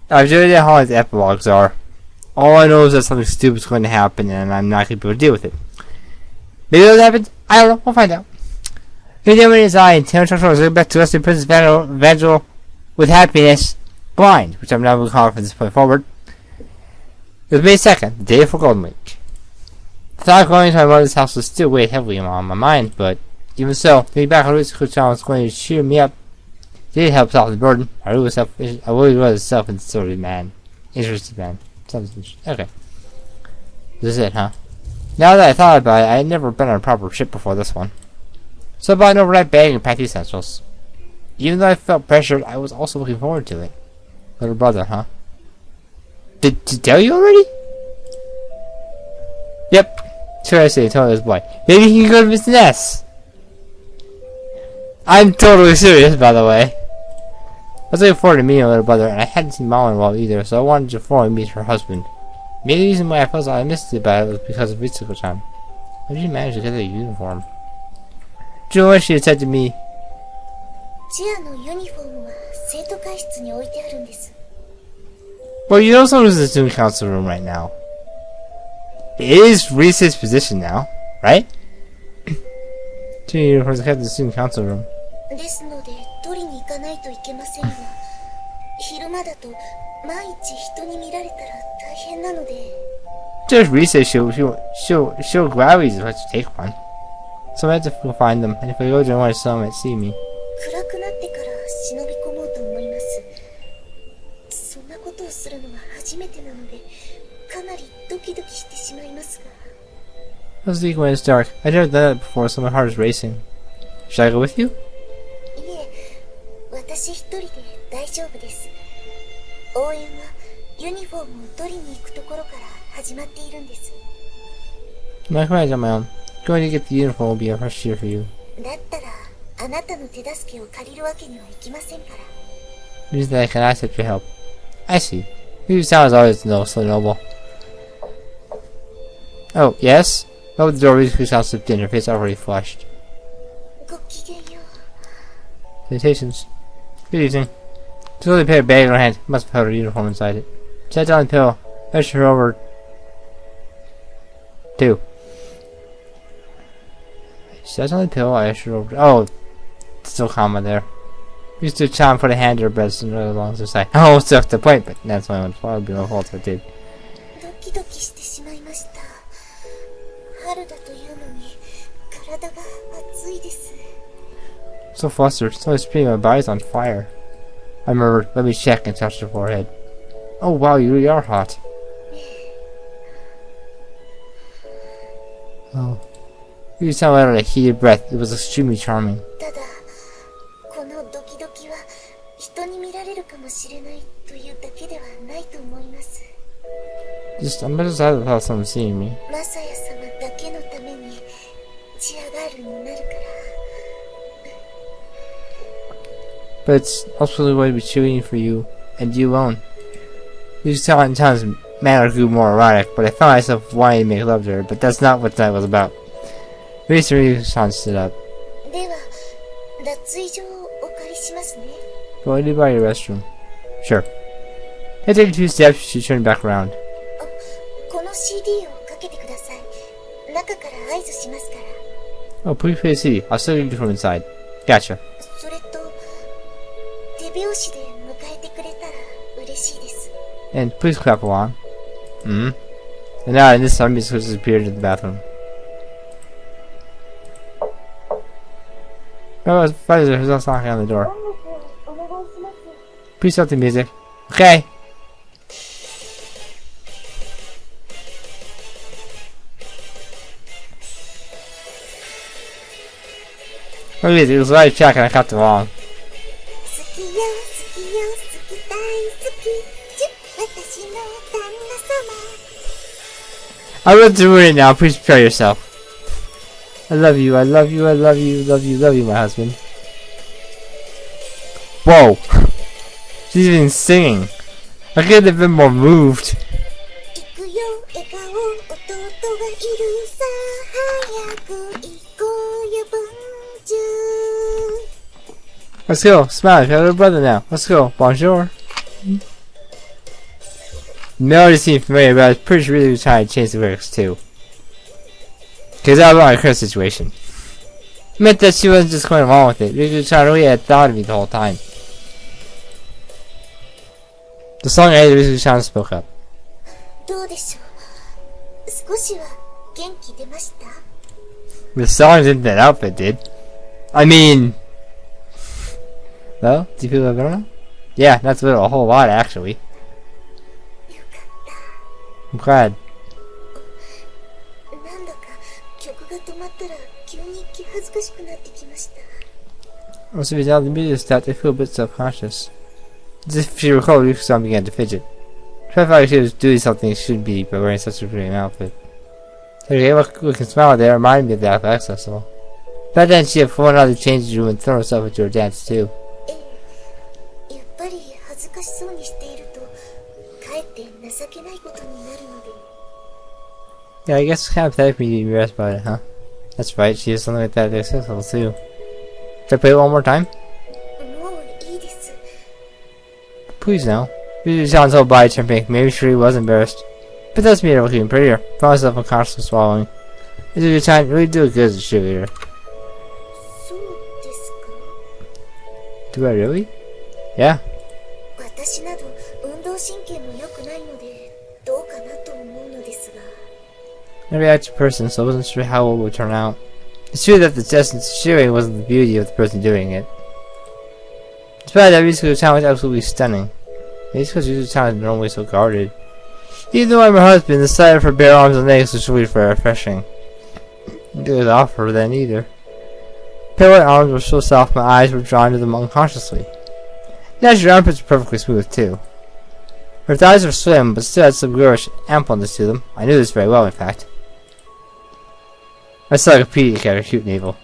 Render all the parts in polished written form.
I have no idea how the epilogues are. All I know is that something stupid is going to happen and I'm not going to be able to deal with it. Maybe it'll happen. I don't know. We'll find out. Video his eye and Tim Chuck was back to Western Princess Evangile with happiness blind, which I'm not going to call from this point forward. It was May 2nd, the day before Golden Week. The thought of going to my mother's house was still weighed heavily on my mind, but even so, thinking back on Ritsuko Chan was going to cheer me up. It did help solve the burden. I really was a self-interested man. Okay. This is it, huh? Now that I thought about it, I had never been on a proper ship before this one. So I bought an overnight bag and packed the essentials. Even though I felt pressured, I was also looking forward to it. Little brother, huh? Did tell you already? Yep. Sure, I say, told this boy. Maybe he can go to Mr. Ness. I'm totally serious, by the way. I was looking forward to meeting a little brother, and I hadn't seen Mom in a while either, so I wanted to formally meet her husband. Maybe the reason why I felt I missed it about it was because of Ritsuko-chan. How did you manage to get that uniform? Joy, she had said to me, well, you know someone's in the student council room right now. It is Rise's position now, right? Two uniforms kept in the student council room. Just Rise, she'll gladly let you take one. So I have to go find them, and if I go to one, someone might see me. I was thinking when it's dark. I've never done that before, so my heart is racing. Should I go with you? I'm not going on my own. Going to get the uniform will be a rush year for you. Means that I can accept your help. I see. You sound always so noble. Oh, yes? Oh, the door really sounds slipped in, her face already flushed. Salutations. Good evening. Slowly put a bag in her hand. Must have held her uniform inside it. Sat down on the pillow. Ushered her over. 2. Sat on the pillow, I ushered her over. Oh, still comma there. Used to Chan put a hand to her breast and really along the side. I almost took the point, but that's my own fault. It would be my fault if I did. So flustered, so screaming, my body's on fire. I murmured, let me check, and touched her forehead. Oh wow, you really are hot. Oh. You sound out of a heated breath. It was extremely charming. I'm just sad about someone seeing me. But it's also going to be cheering for you, and you alone. These times manner grew more erotic, but I found myself wanting to make love to her, but that's not what that was about. Ritsuko-chan stood up. Going to buy your restroom. Sure. I take 2 steps, she turned back around. Oh, please play the CD. I'll still get you from inside. Gotcha. And please clap along. And now in this time, he disappeared into the bathroom. Oh, there's no knocking on the door. Please stop the music. Okay. Look at this, it was live check and I got it wrong. I will do it now, please prepare yourself. I love you, I love you, I love you, love you, love you, my husband. Whoa! She's even singing. I could have been more moved. Let's go, smile, you got a little brother now. Let's go, bonjour. The melody seemed familiar, but I was pretty sure really was trying to change the lyrics too. Because that was not a current situation. It meant that she wasn't just going along with it. Ritsuko really had thought of me the whole time. The song ended, Ritsuko spoke up. The song didn't, that outfit did. I mean... Well, do you feel better now? Yeah, that's a whole lot actually. I'm glad. Also, without the music stopped, I feel a bit self-conscious. As if she recalled, Ritsuko began to fidget. She felt like she was doing something she shouldn't be by wearing such a pretty outfit. Her gay-looking smile there reminded me of the Athletics Festival. Back then, she had flown out of the changing room and thrown herself into her dance too. Yeah, I guess it's kind of pathetic for me to be embarrassed about it, huh? That's right, she has something like that at the festival too. Should I play it one more time? Please now. Usually sounds so body turned pink. Maybe she really was embarrassed. But that's made her look even prettier. Found myself unconsciously swallowing. It's a good time. Really do it good as a cheerleader. Do I really? Yeah. I'm a reactive person, so I wasn't sure how it would turn out. It's true that the essence of cheering wasn't the beauty of the person doing it. Despite that, Ritsuko's talent was absolutely stunning. Maybe because Ritsuko's talent is normally so guarded. Even though I'm her husband, the sight of her bare arms and legs was really very refreshing. I didn't offer her then either. Pale white arms were so soft my eyes were drawn to them unconsciously. Naturally, her armpits were perfectly smooth too. Her thighs were slim, but still had some girlish ampleness to them. I knew this very well, in fact. I saw like a pediatric at her cute navel,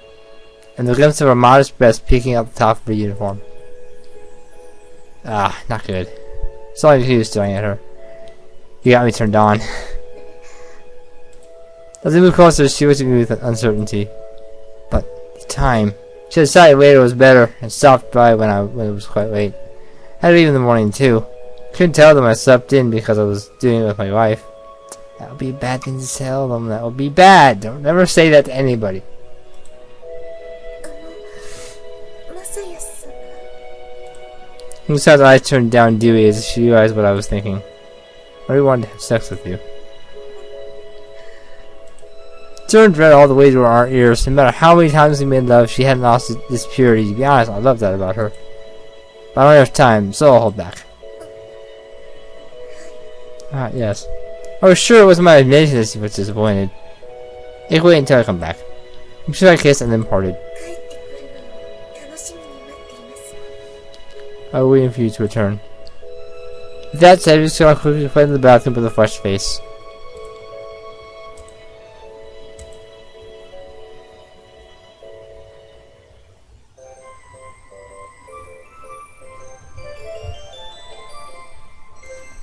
and the glimpse of her modest breast peeking out the top of her uniform. Ah, not good. That's all he was staring at her. You got me turned on. As I moved closer, she looked at me with uncertainty. But the time. She decided later was better, and stopped by when it was quite late. I had to leave in the morning too. Couldn't tell them I slept in because I was doing it with my wife. That would be a bad thing to tell them. That would be bad. Don't never say that to anybody. Besides, I turned down Dewey as she realized what I was thinking. I really wanted to have sex with you. Turned red all the way to our ears. No matter how many times we made love, she hadn't lost this purity. To be honest, I love that about her. But I don't have time, so I'll hold back. Ah, yes. I was sure it was my imagination that she was disappointed. I could wait until I come back. I'm sure I kissed and then parted. I was waiting for you to return. With that said, I just got quickly fled in the bathroom with a flushed face.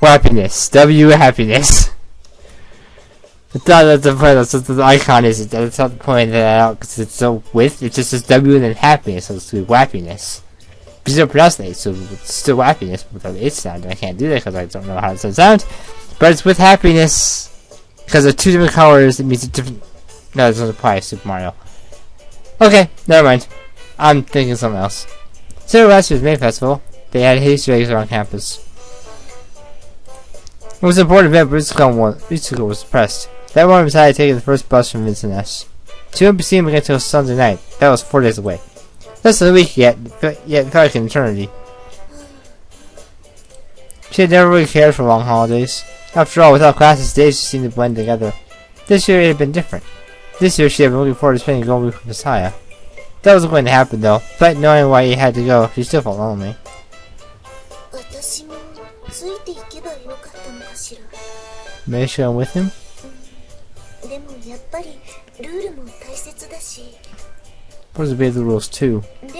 Happiness. W happiness. I thought that's the point. That's what the icon is. That's not the point that out because it's so with. It just says W and then happiness. So it's happiness. But you don't pronounce the H, so it's still happiness without the H sound. I can't do that because I don't know how it sounds. But it's with happiness because they're two different colors. It means a different. No, it doesn't apply to Super Mario. Okay, never mind. I'm thinking something else. So last year's May Festival, they had Easter eggs around campus. It was an important event, but Ritsuko was depressed. That morning, decided to take the first bus from Vincent S. She wouldn't be seeing him again until Sunday night. That was 4 days away. Less than a week yet it felt like an eternity. She had never really cared for long holidays. After all, without classes, days just seemed to blend together. This year it had been different. This year she had been looking forward to spending a golden week with Messiah. That wasn't going to happen though. Despite knowing why he had to go, she still felt lonely. Maybe she went with him? What does obey the rules too? It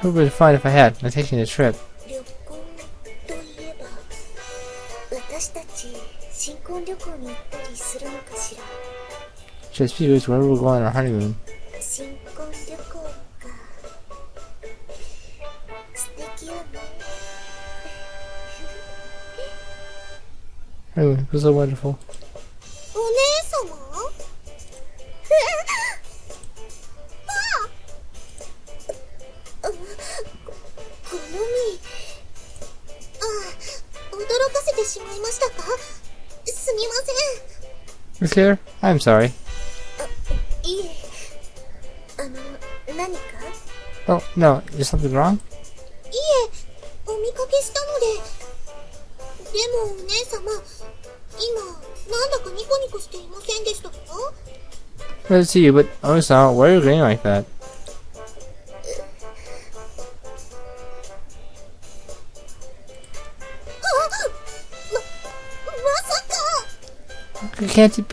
would be fine if I had. I'm taking a trip. Should I speak with wherever we're going on our honeymoon? Anyway, it was so wonderful. お姉様この実驚かせてしまいましたかすみません Miss Claire? I'm sorry. いえ何か Oh, no. Is something wrong? いえお見かけしたのででもお姉様今なんだかニコニコしていませんでしたか Good to see you, but Ono-san, why are you grinning like that? まさか Can't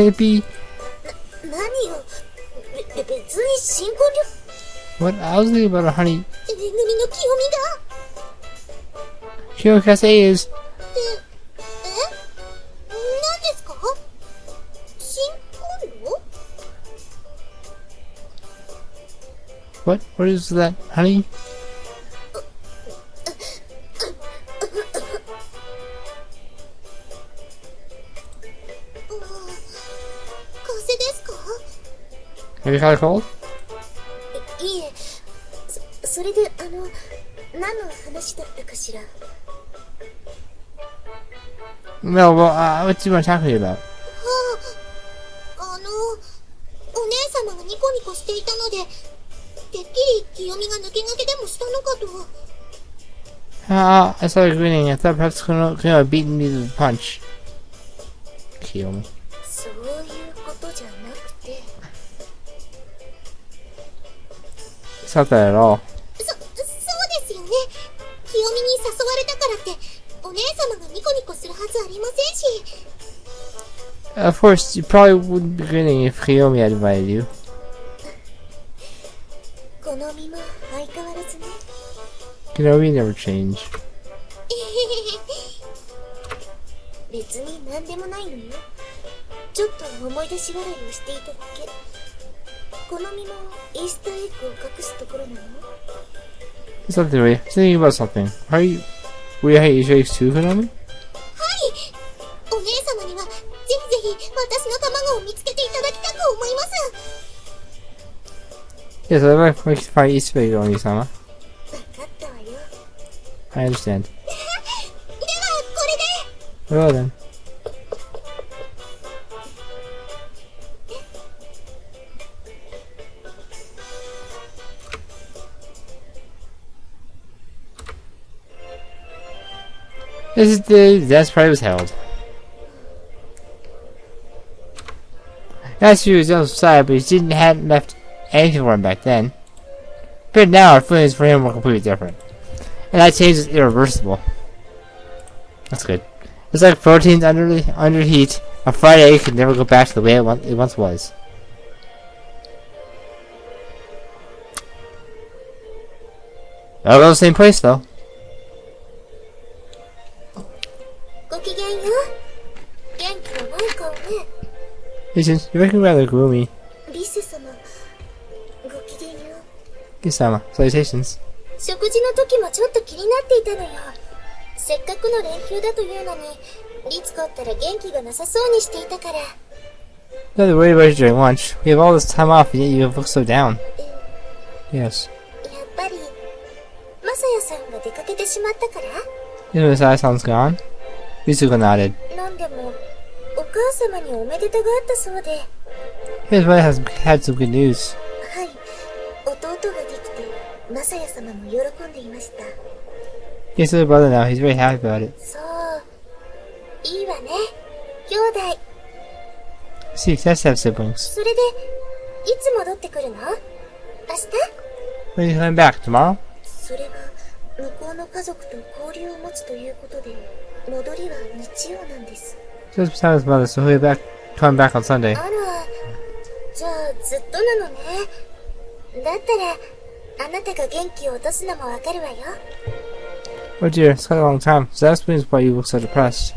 it be? 何よ別に新婚旅 What? I was thinking about it, honey. えぐみの清美が Shirokase is... 何ですか新婚旅 What? What is that, honey? 風邪ですか Have you caught a cold? いえそれで何の話だったかしら No, well, what do you want to talk to me about? お姉様がニコニコしていたのでてっきり清美が抜け駆けでもしたのかと I saw you grinning. I thought perhaps Kuno had beaten me with a punch. Kiyomi. そういうことじゃなくて It's not that at all. そうですよね清美に誘われたからってお姉様がニコニコするはずありませんし Of course, you probably wouldn't be grinning if Kiyomi had invited you. この身も相変わらずね Kiyomi never changed. 別に何でもないのよちょっと思い出し笑いをしていただけこの身もイースターエッグを隠すところなの Something, Ray. Thinking about something. Are you... Will you hate Easter eggs too, Konami? はいお姉様にはぜひぜひ私の卵を見つけていただきたく思います Yes, I'd like to find Easter eggs on you, Sama. 分かったわよ I understand. ではこれで Well then. This is the day the dance party was held. Last year was just sad, but he hadn't left anything for him back then. But now our feelings for him were completely different. And that change is irreversible. That's good. It's like proteins under heat. A fried egg can never go back to the way it once was. I'll go to the same place though. ごきげんよ元気のない顔ね Listen, you're looking rather gloomy. リス様ごきげんよ Kisama, salutations. 食事の時もちょっと気になっていたのよせっかくの連休だというのにリツコったら元気がなさそうにしていたから Not to worry about you during lunch. We have all this time off and yet you look so down. Yes. やっぱりマサヤさんが出かけてしまったから You know this eye-sound's gone? Ritsuko nodded. なんでもお母様におめでたがあったそうで His brother has had some good news. はい弟ができてマサヤ様も喜んでいました He has a brother now. He's very happy about it. そういいわね兄弟 See, it's nice to have siblings. それでいつ戻ってくるの明日 When are you coming back? Tomorrow? それは向こうの家族と交流を持つということで戻りは日曜なんです Just beside his mother, so he'll be coming back on Sunday. あらじゃあずっとなのねだったらあなたが元気を落とすのもわかるわよ Oh dear, it's quite a long time. So that explains why you look so depressed.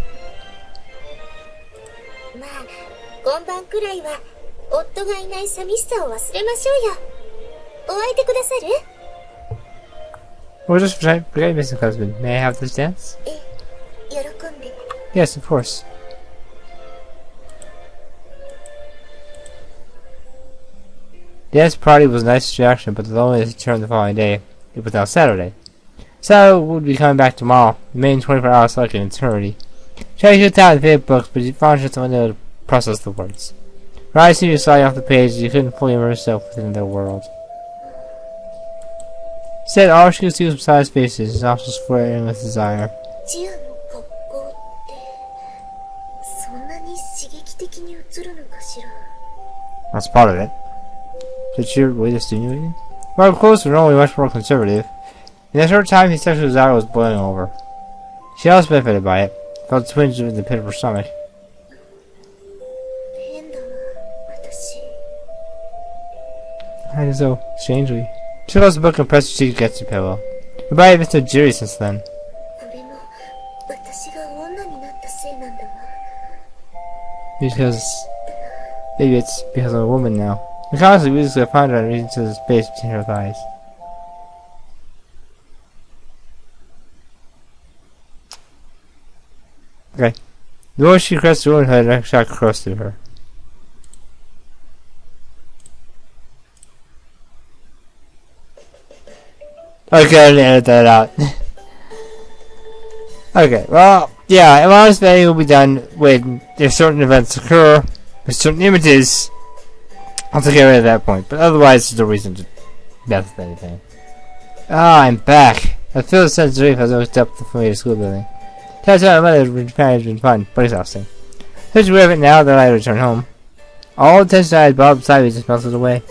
まあ今晩くらいは夫がいない寂しさを忘れましょうよお相手くださる We'll just forget missing husband. May I have this dance? 喜んで Yes, of course. The dance party was a nice distraction, but the loneliness returned the following day. It was now Saturday. Saturday would be coming back tomorrow, remaining 24 hours like an eternity. She tried to get down the favorite books, but she found herself unable to process the words. Her eyes seemed to slide off the page, and she couldn't fully immerse herself within their world. Instead, all she could see was Messiah's faces, his nostrils flaring with desire. ジアの格好ってそんなに刺激的に映るのかしら。 That's part of it. Did she really just stimulating? While her clothes were normally much more conservative, in a short time his sexual desire was boiling over. She also benefited by it, felt twinges in the pit of her stomach. 変だわ、私。 I did so strangely. She closed the book and pressed her cheek against the pillow. Her body had been so jittery since then. これも私が女になったせいなんだわ。 Maybe it's because I'm a woman now. Unconsciously, Ritsuko found her and reached into the space between her thighs. Okay. The moment she caressed the womanhood, a shock coursed through her. Okay, I'm gonna edit that out. Okay, well, yeah, Ilana's Bay will be done when if certain events occur, with certain images. I'll take it right at that point, but otherwise there's no reason to mess with anything. Ah, I'm back. I feel a sense of relief as I looked up the familiar school building. Touching my mother in Japan has been fun, but exhausting. Such aware of it now that I return home. All the tension I had brought up beside me just melted away.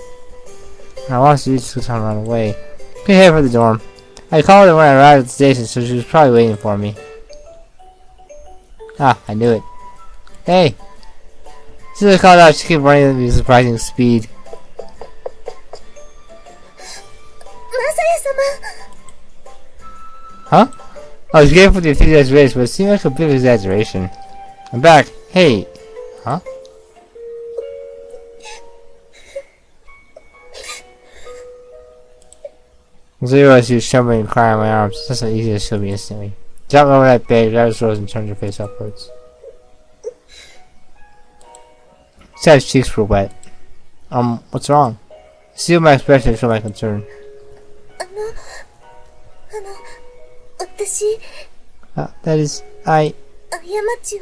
I watched the Ritsuko run away. Couldn't head for the dorm. I called her when I arrived at the station, so she was probably waiting for me. Ah, I knew it. Hey! As soon as I called out, she kept running at me with surprising speed. マサヤ様 Huh? I was grateful for the enthusiastic race, but it seemed like a bit of exaggeration. I'm back. Hey! Huh? Once I realized she was trembling and crying on my arms, it's not so easy to show me instantly. Jumped over that bed, grabbed her rose and turned her face upwards. Sad's cheeks were wet. What's wrong? See my expression and show my concern. 私 That is, I... 過ちを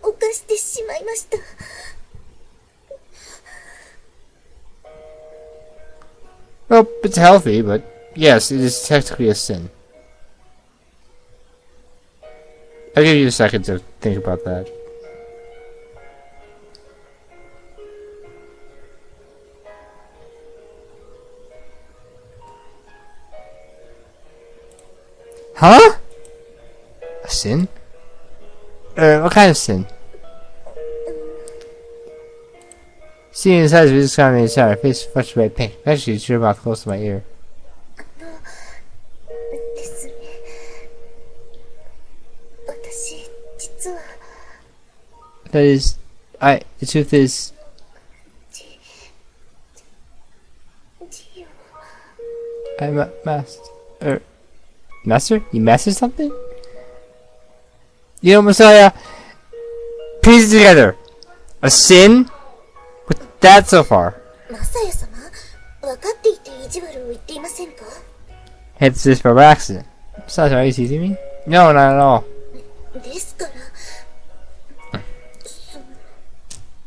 犯してしまいました。 Well, it's healthy, but yes, it is technically a sin. I'll give you a second to think about that. Huh? A sin? What kind of sin? Seeing the size of his kind of inside, her face flushed red pink. Actually, she drew her mouth close to my ear. ですね。私、実は。 That is, the truth is... ジオ。 I'm a master... Master? You mastered something? You know, Messiah, piece it together. A sin? With that so far. マサヤ様、分かっていて意地悪を言っていませんか？ It's just by accident. Besides, are you teasing me? No, not at all. ですから。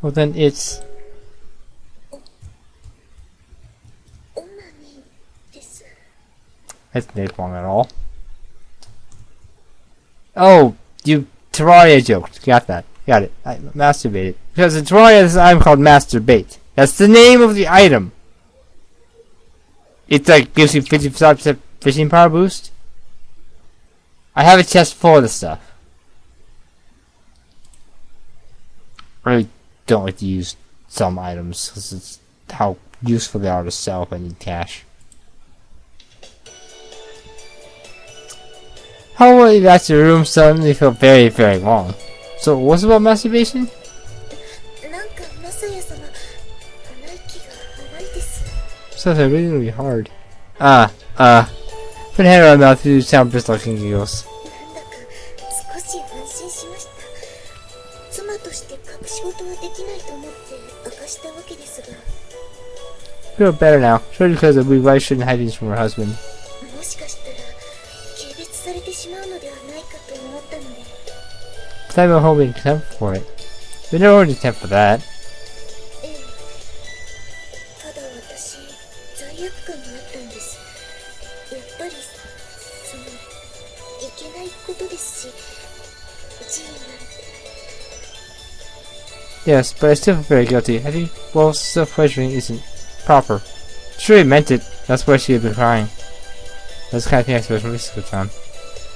Well then it's... オナニーです。 That's not wrong at all. Oh, you Terraria joked. Got that. Got it. I masturbated. Because in Terraria, this item called Masturbate. That's the name of the item. It like gives you 55% fishing power boost. I have a chest full of this stuff. I really don't like to use some items because it's how useful they are to sell if I need cash. How will you back to the room suddenly feel very, very long. So what's about masturbation? なんかマサヤ様、鼻息が荒いです。 So that's really, really hard. Put a hand around my mouth to do sound pistol king giggles. なんだか少し安心しました。仕事はできないと思って明かしたわけですが。 Feel better now. Surely because we wife shouldn't hide things from her husband. もしかしたら軽蔑されてしまうのではないかと思ったので。 But I've been hoping contempt for it. We never hold contempt for that. ええ。ただ私、罪悪感があったんです。やっぱり、いけないことですし、G になるって。 Yes, but I still feel very guilty. I think, well, self-pleasuring isn't proper. She really meant it. That's why she had been crying. That's the kind of thing I suppose from Ritsuko-chan.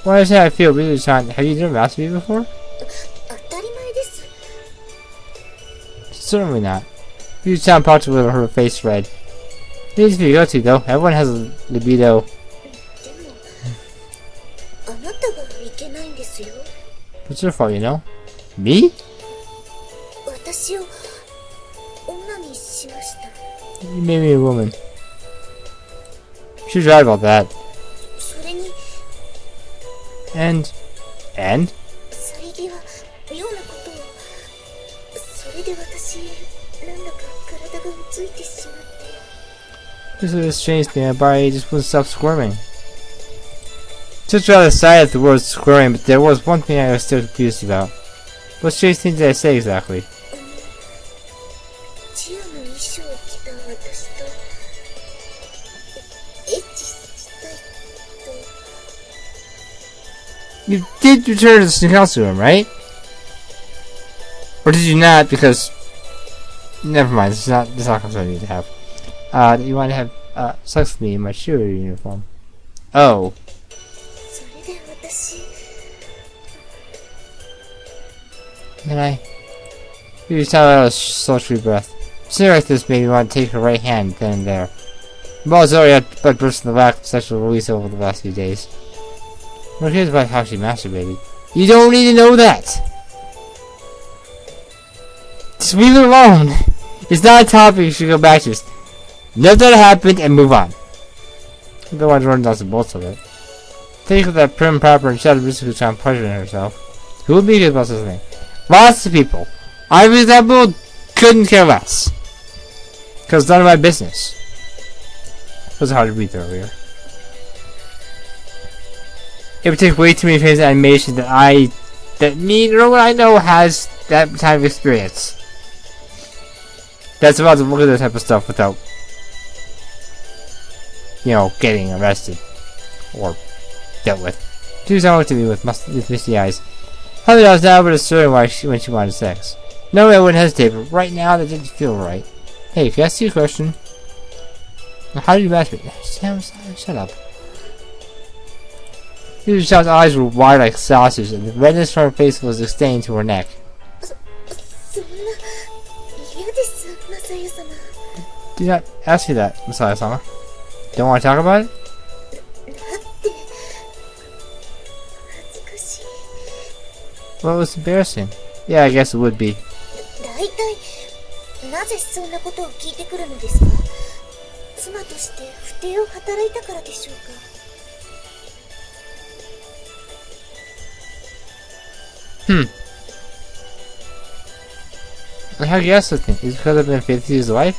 Well, I say I feel Ritsuko-chan. Have you never masturbated before? 当たり前です。 Certainly not. Ritsuko-chan popped a little, her face red. It needs to be guilty, though. Everyone has a libido. でも、あなたがいけないんですよ。 What's your fault, you know? Me? 私を女にしました。 You made me a woman. She's right about that. それに、 And? さりげは妙なことを。それで私、なんだか体がうついてしまって。 This is a strange thing. My body just wouldn't stop squirming. Just rather sigh at the word squirming, but there was one thing I was still confused about. What strange thing did I say exactly? チアの衣装を着た私とエッチしたいと。 You did return to the costume, right? Or did you not? Because never mind. It's not something I need to have. You want to have sex with me in my cheerleader uniform? Oh. それで私。 Can I? You sound out a sultry breath. Sitting like this made me want to take her right hand then and there. Ball's already had blood burst in the lack of sexual release over the last few days. Who cares about how she masturbated? You don't need to know that! Just leave it alone! It's not a topic you should go back to. Just note that it happened and move on. I don't want to run down some bolts of it. Think of that prim, proper, and shouted Ritsuko-chan pleasuring herself. Who would be good about such a thing? Lots of people. I, for example, couldn't care less. Because it's none of my business. It was hard to read earlier. It would take way too many frames of animation that me, or what I know, has that type of experience. That's about to look at that type of stuff without, you know, getting arrested. Or dealt with. Susan looked at me with misty eyes. I thought I was now but asserting when she wanted sex. No, I wouldn't hesitate, but right now that didn't feel right. Hey, can I ask you a question? How do you masturbate? Shut up. Susan's eyes were wide like saucers, and the redness from her face was extending to her neck. Do not ask me that, Masaya-sama. Don't want to talk about it? Well, it was embarrassing. Yeah, I guess it would be. 大体なぜそんなことを聞いてくるのですか？妻として不貞を働いたからでしょうか？How do you ask this thing? Is it because I've been faithful to his wife?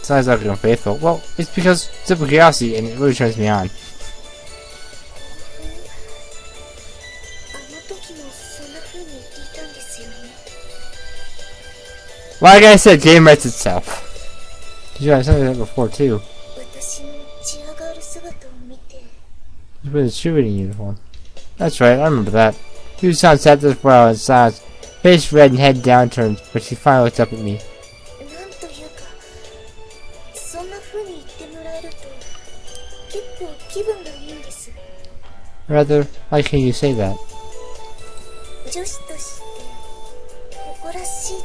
It's not exactly unfaithful. Well, it's because simple curiosity, and it really turns me on. あの時もそんな風に言っていたんですよね。 Like I said, game writes itself. Did you have something like that before too? 私のチアガール姿を見て。 It was a cheerleading uniform. That's right, I remember that. Yusan sat there for a while in silence, face red and head downturned, but she finally looked up at me. なんというか、そんな風に言ってもらえると結構気分がいいんです。 Rather, why can't you say that? 女子として誇らしいというか、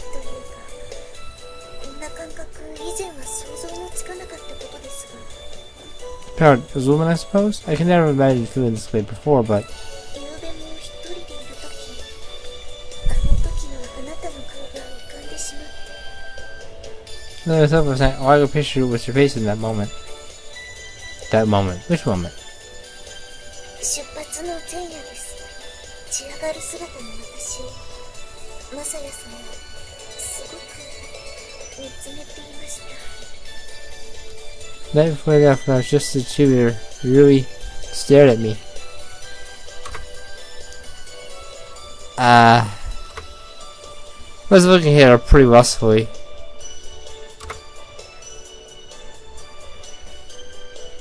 こんな感覚以前は想像もつかなかったことですが。 Proud as a woman, I suppose? I can never imagine feeling this way before, but... 昨日でも一人でいるとき、あの時のあなたの顔が浮かんでしまって。 Then myself was saying, oh, I could picture you with your face in that moment. That moment? Which moment? 出発の前夜です。チアガール姿の私をマサヤさんはすごく見つめていました。 Right before I left, I was just a cheerleader. Really stared at me. I was looking at her pretty lustfully.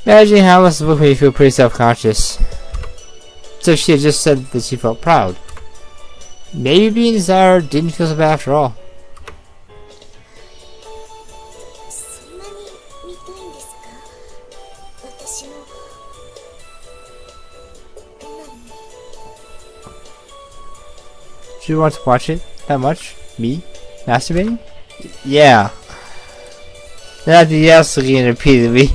Imagining how it must have looked me feel pretty self-conscious. So she had just said that she felt proud. Maybe being desired didn't feel so bad after all. そんなに見たいんですか？私のオナニー。 Do you want to watch it that much? Me? Masturbating? Yeah. Not the yes looking repeatedly.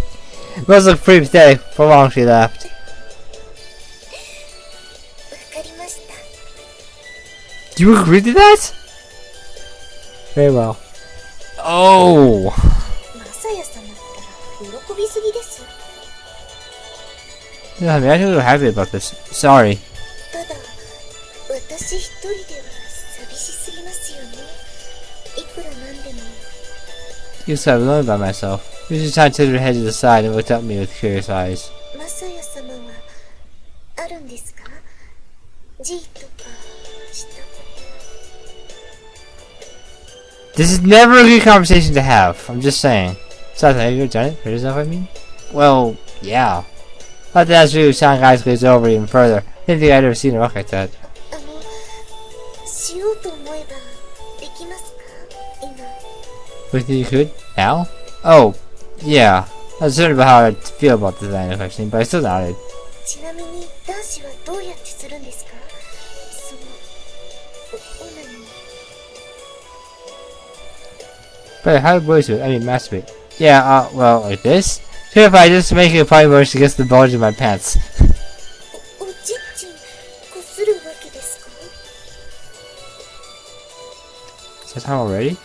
Must look pretty pathetic for how long she laughed. わかりました。 Do you agree to that? Very well. Oh! マサヤ様ったら喜びすぎです。 Yeah, I'm actually a little happy about this. Sorry. ただ、私一人では寂しすぎますよね。いくらなんでも。 You said I was alone by myself. Mrs. tilted her head to the side and looked at me with curious eyes. マサヤ様はあるんですか？ G とかしたこ This is never a good conversation to have. I'm just saying. Besides, have you ever done it for yourself, I mean? Well, yeah. I thought that's really sound guys glaze over even further. Didn't think I'd ever seen her look like that. しようと思えばできますか？今。 Do you think you could? Now? Oh, yeah. I was certain about how I'd feel about the line of questioning, but I still doubted. ちなみに男子はどうやってするんですか？そのオナニー。 But how do boys do it? I mean, masturbate. Yeah, well, like this? Sure, if I just make a funny motion against the bulge in my pants. おちっちんこするわけですか？ Is that time already?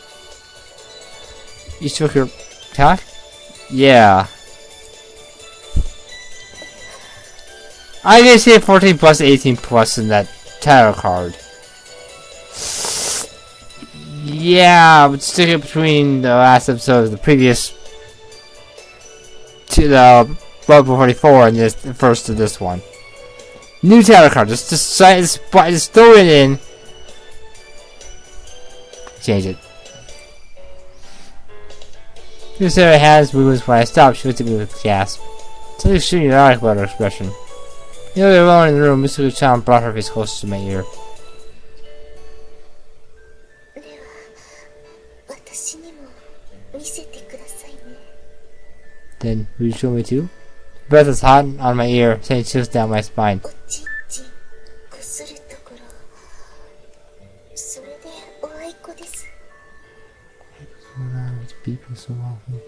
You took your cock? Yeah. I can see 14 plus 18 plus in that tarot card. Yeah, but stick it between the last episode of the previous to the Level 44 and this the first of this one. New tarot card. Just throw it in. Change it. She said her hands moved when I stopped. She looked at me with a gasp. Something shooting out about her expression. The other alone in the room, Mr. Chan brought her face closer to my ear. では、私にも見せてくださいね。 Then, will you show me too? The breath was hot on my ear, sending chills down my spine. おちっちんこするところ。それでおあいこです。 It's beeping so often.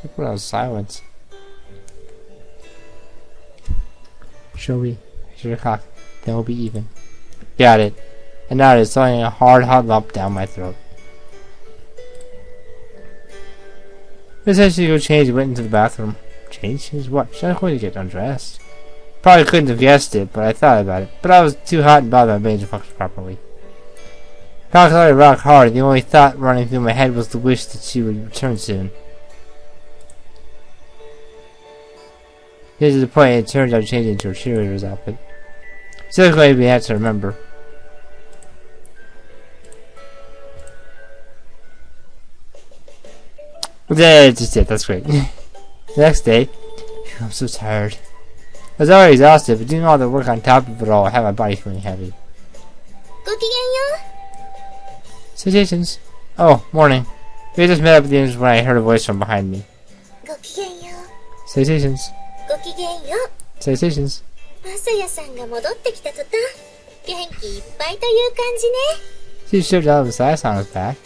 Look what I was silent. Show me. Show your cock. Then we'll be even. Got it. And now it's throwing a hard, hot lump down my throat. Essentially, go change and went into the bathroom. Change? Change what? She's not going to get undressed. Probably couldn't have guessed it, but I thought about it. But I was too hot and bothered my brain to function properly. Cock started rock hard, and the only thought running through my head was the wish that she would return soon. Here's the point, it turned out changing into her cheerleader's outfit. Still going to be hard to remember. That's just it, that's great. The next day, I'm so tired. I was already exhausted, but doing all the work on top of it all, I had my body feeling heavy. ごきげんよ Salutations. Oh, morning. We just met up at the entrance when I heard a voice from behind me. う。ごきげんよ Salutations. う。ごきげんよ Salutations. う。マサヤさんが戻ってきた途端、元気いっぱいという感じね。 She showed out of the side on his back.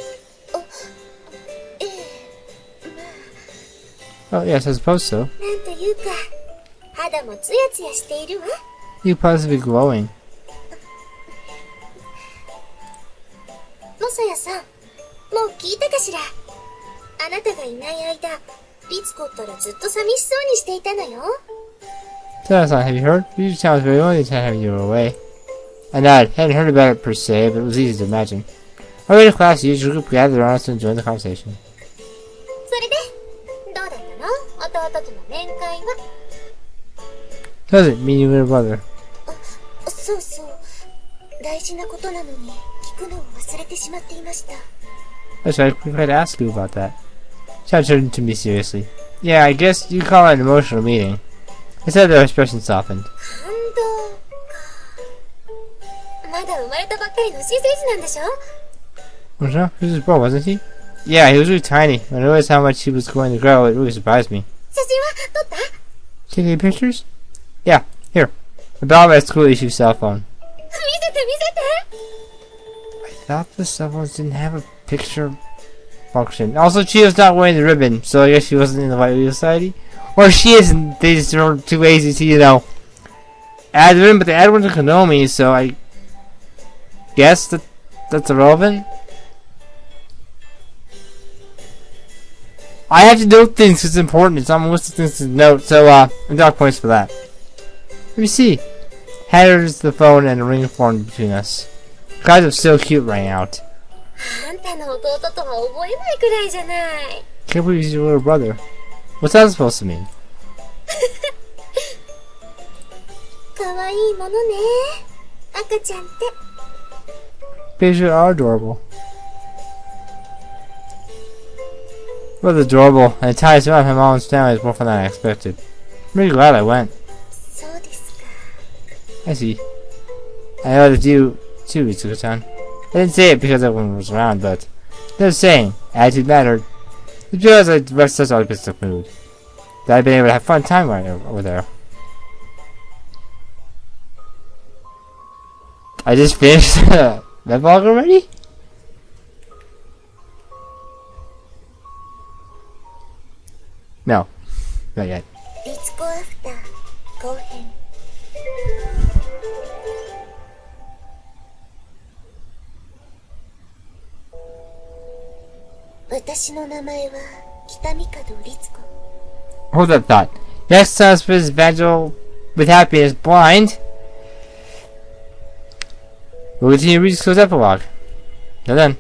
お、ええ、まあ。 Oh, yes, I suppose so. なんというか、肌もツヤツヤしているわ。 You possibly glowing. マサヤさん、もう聞いたかしら。あなたがいない間、リツコったらずっと寂しそうにしていたのよ。Tell-san, have you heard? You sounds very lonely to have you were away. I nodded. Hadn't heard about it per se, but it was easy to imagine. I went to class, the usual group gathered around us to join the conversation. それで、どうだったの？弟との面会は。Does it mean you little brother? そうそう。大事なことなのに、聞くのを忘れてしまっていました。That's right, I forgot to ask you about that. Chan turned to me seriously. Yeah, I guess you call it an emotional meeting. I said their expression softened. 感動か。まだ生まれたばっかりの新生児なんでしょ？ Was that? He was his bro, wasn't he? Yeah, he was really tiny. When I realized how much he was going to grow, it really surprised me. 写真は撮った？ Taking pictures? Yeah, here. I borrowed my school issue cell phone. 見せて見せて。 I thought the cell phones didn't have a picture function. Also, she was not wearing the ribbon, so I guess she wasn't in the White Wheel Society. Or she isn't. They just were too lazy to, add the ribbon, but they added one to Konomi, so I guess that's irrelevant. I have to note things because it's important. It's on my list of things to note, so, I'm dock points for that. Let me see. Here's the phone and a ring formed between us. Guys are so cute right out. あんたの弟とは覚えないくらいじゃない。 Can't believe he's your little brother. What's that supposed to mean? 可愛いものね。赤ちゃんって。 Babies are adorable. Well, adorable. And it ties around my mom's family is more fun than I expected. I'm really glad I went. そうですか。 I see. I know that you too, Ritsuko-chan. I didn't say it because everyone was around, but there's saying, attitude mattered. It feels like the rest of us always been in mood. That I've been able to have fun time right over there. I just finished that vlog already? No, not yet. リツコアフター後編。私の名前は北見門リツコ。 Hold that thought. Next time for this Evangile with happiness blind. We'll continue to read Ritsuko's epilogue. Till then.